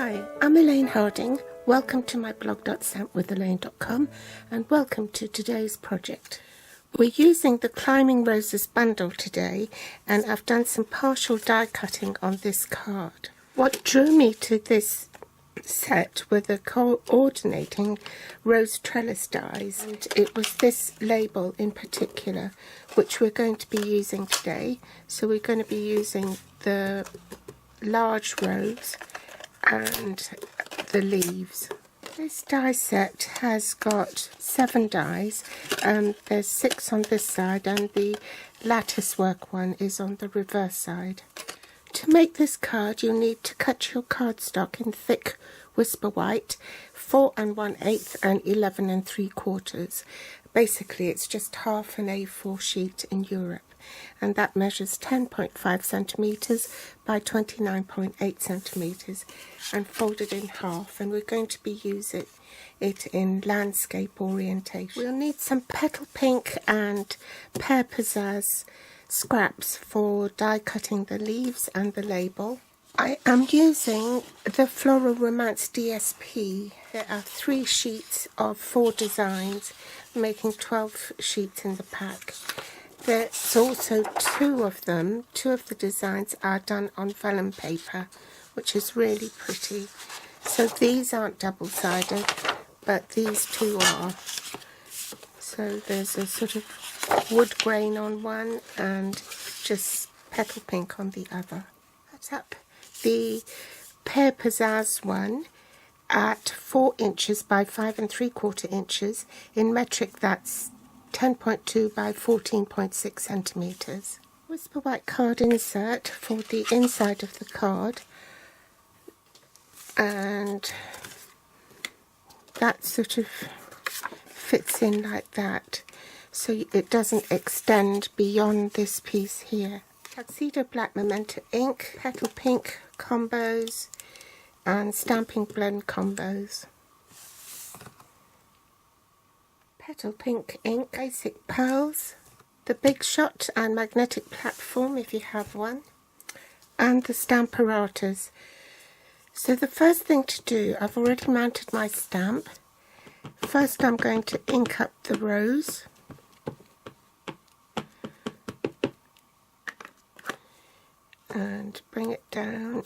Hi, I'm Elaine Harding. Welcome to my blog.stampwithelaine.com and welcome to today's project. We're using the Climbing Roses bundle today, and I've done some partial die cutting on this card. What drew me to this set were the coordinating rose trellis dies, and it was this label in particular which we're going to be using today. So we're going to be using the large rose and the leaves. This die set has got 7 dies. There's 6 on this side and the lattice work one is on the reverse side. To make this card you need to cut your cardstock in thick whisper white, 4 1/8 and 11 3/4. Basically it's just half an A4 sheet in Europe, and that measures 10.5 centimeters by 29.8 centimeters and folded in half, and we're going to be using it in landscape orientation. We'll need some petal pink and pear pizzazz scraps for die cutting the leaves and the label. I am using the Floral Romance DSP. There are 3 sheets of 4 designs, making 12 sheets in the pack. There's also 2 of them. 2 of the designs are done on vellum paper, which is really pretty. So these aren't double-sided, but these 2 are. So there's a sort of wood grain on one and just petal pink on the other. Cut up the pear pizzazz one at 4 inches by 5 3/4 inches. In metric that's 10.2 by 14.6 centimeters. Whisper white card insert for the inside of the card, and that sort of fits in like that, so it doesn't extend beyond this piece here. Tuxedo Black Memento ink, Petal Pink combos and Stamping Blend combos. Petal Pink ink, basic pearls, the Big Shot and magnetic platform if you have one, and the Stamparatas. So the first thing to do, I've already mounted my stamp. First I'm going to ink up the rose. And bring it down.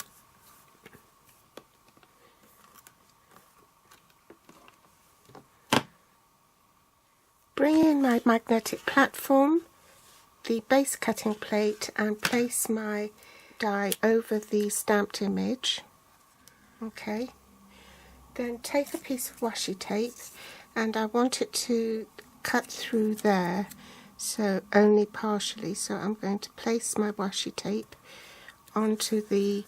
Bring in my magnetic platform, the base cutting plate, and place my die over the stamped image. Okay. Then take a piece of washi tape, and I want it to cut through there, so only partially. So I'm going to place my washi tape onto the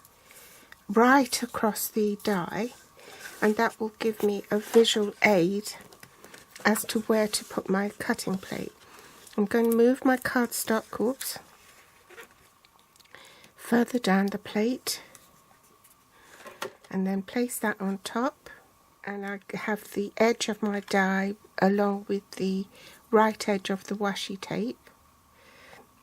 right across the die, and that will give me a visual aid as to where to put my cutting plate. I'm going to move my cardstock further down the plate and then place that on top, and I have the edge of my die along with the right edge of the washi tape,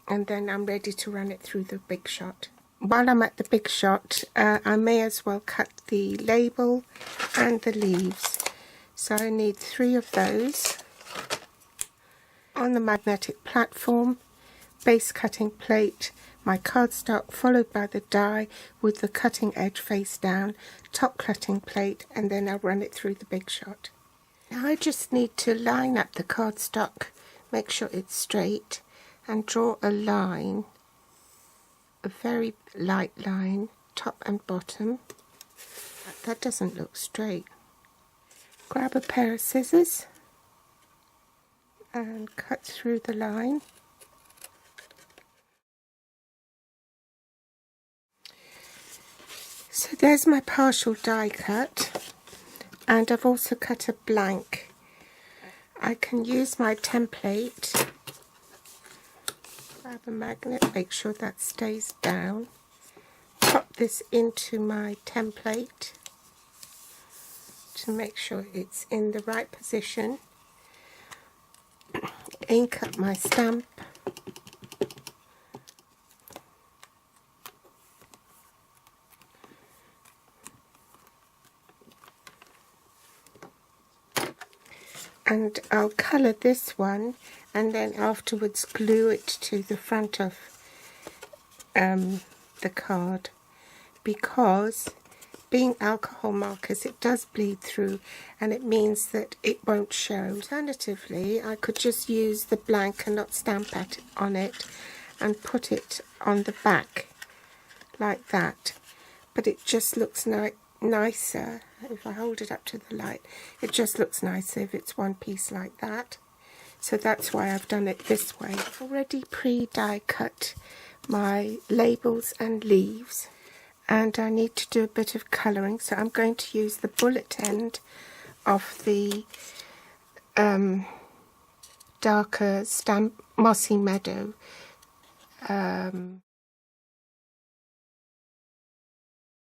and then I'm ready to run it through the Big Shot. While I'm at the Big Shot, I may as well cut the label and the leaves. So I need 3 of those. On the magnetic platform, base cutting plate, my cardstock followed by the die with the cutting edge face down, top cutting plate, and then I'll run it through the Big Shot. Now I just need to line up the cardstock, make sure it's straight, and draw a line. A very light line, top and bottom. That doesn't look straight. Grab a pair of scissors and cut through the line. So there's my partial die cut, and I've also cut a blank. I can use my template. Grab a magnet, make sure that stays down. Pop this into my template to make sure it's in the right position. Ink up my stamp. And I'll colour this one and then afterwards glue it to the front of the card, because being alcohol markers, it does bleed through and it means that it won't show. Alternatively, I could just use the blank and not stamp on it and put it on the back like that, but it just looks nicer. If I hold it up to the light, it just looks nicer if it's one piece like that. So that's why I've done it this way. I've already pre-die cut my labels and leaves, and I need to do a bit of colouring, so I'm going to use the bullet end of the darker Mossy Meadow.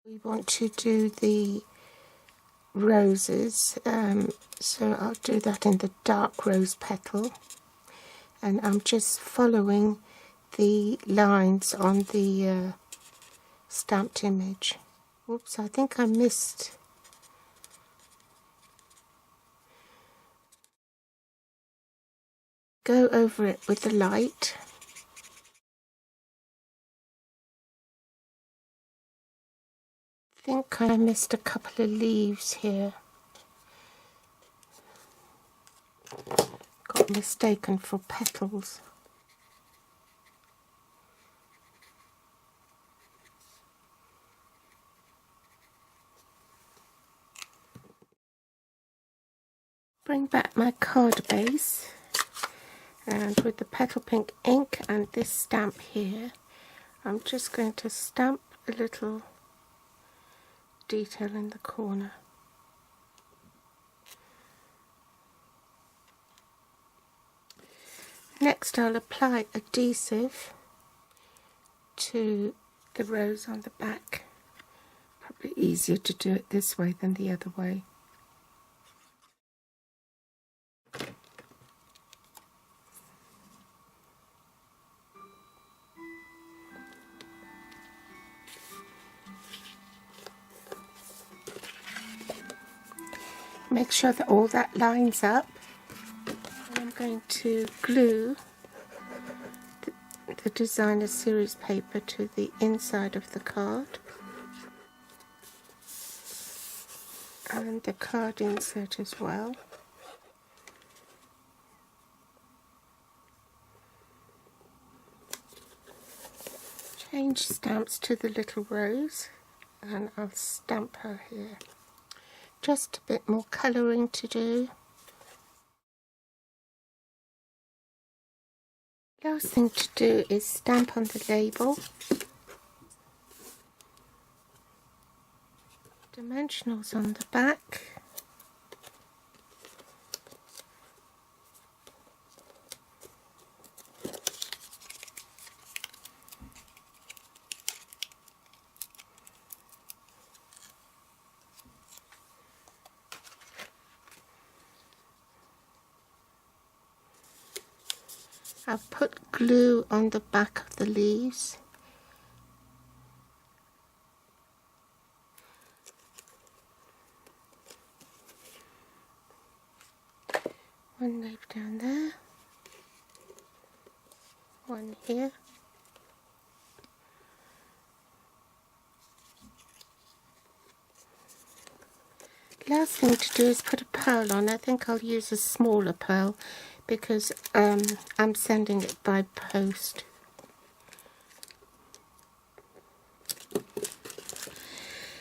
We want to do the roses, so I'll do that in the dark rose petal, and I'm just following the lines on the stamped image. Whoops, I think I missed. Go over it with the light. I think I missed a couple of leaves here. Got mistaken for petals. Bring back my card base, and with the petal pink ink and this stamp here, I'm just going to stamp a little detail in the corner. Next I'll apply adhesive to the rose on the back. Probably easier to do it this way than the other way. Make sure that all that lines up. I'm going to glue the designer series paper to the inside of the card and the card insert as well. Change stamps to the little rose, and I'll stamp her here. Just a bit more colouring to do. Last thing to do is stamp on the label. Dimensionals on the back. I've put glue on the back of the leaves. One leaf down there, one here. Last thing to do is put a pearl on. I think I'll use a smaller pearl because I'm sending it by post.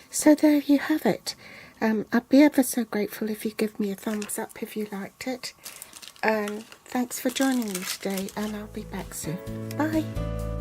So there you have it. I'd be ever so grateful if you give me a thumbs up if you liked it. Thanks for joining me today, and I'll be back soon. Bye.